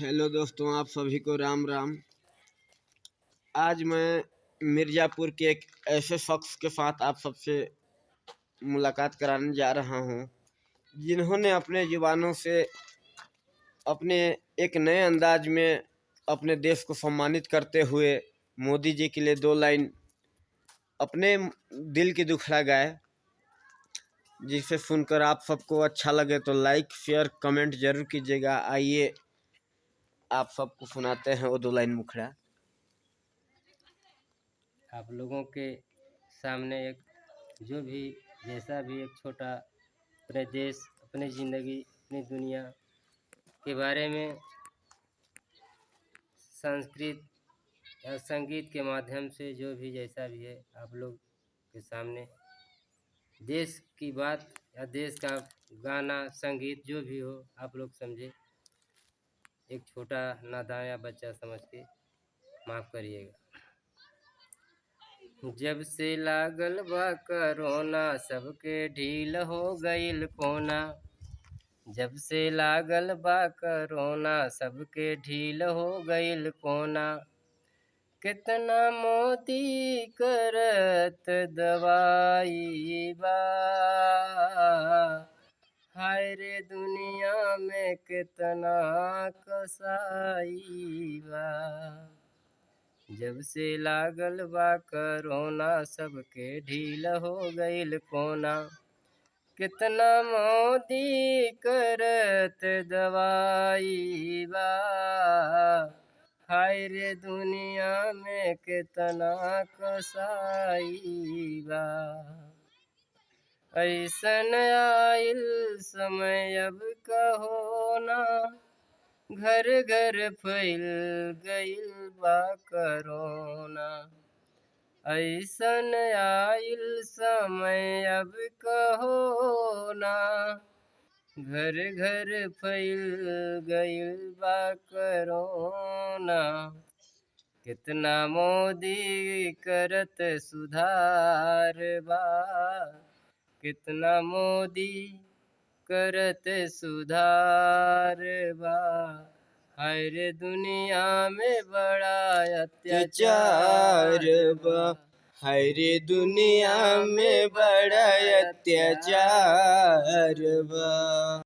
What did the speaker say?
Hello दोस्तों, आप सभी को राम राम। आज मैं मिर्ज़ापुर के एक ऐसे शख्स के साथ आप सबसे मुलाकात कराने जा रहा हूं, जिन्होंने अपने जुबानों से अपने एक नए अंदाज में अपने देश को सम्मानित करते हुए मोदी जी के लिए 2 लाइन अपने दिल की दुखड़ा गाए, जिसे सुनकर आप सबको अच्छा लगे तो लाइक शेयर कमेंट जरूर कीजिएगा। आइए आप सबको सुनाते हैं वो 2 लाइन मुखड़ा। आप लोगों के सामने एक जो भी जैसा भी एक छोटा अपने देश, अपनी ज़िंदगी, अपनी दुनिया के बारे में संस्कृत या संगीत के माध्यम से जो भी जैसा भी है आप लोग के सामने देश की बात या देश का गाना संगीत जो भी हो आप लोग समझे। एक छोटा नादान या बच्चा समझ के माफ़ करिएगा। जब से लागल बा कोरोना सबके ढील हो गईल कोना। जब से लागल बा कोरोना सबके ढील हो गईल कोना। कितना मोदी करत दवाई बा। हाय रे दुनिया में कितना कसाई बा। जब से लागल बा कोरोना सबके ढील हो गईल कोना। कितना मोदी करत दवाई बा। हाय रे दुनिया में कितना कसाई बा। ऐसन आइल समय अब कहो ना। घर घर फैल गईल बा कोरोना। ऐसन आइल समय अब कहो ना। घर घर फैल गईल बा कोरोना। कितना मोदी करत सुधार बा। कितना मोदी करत सुधार बा। हाय रे दुनिया में बड़ा अत्याचार बा। हाय रे दुनिया में बड़ा अत्याचार बा।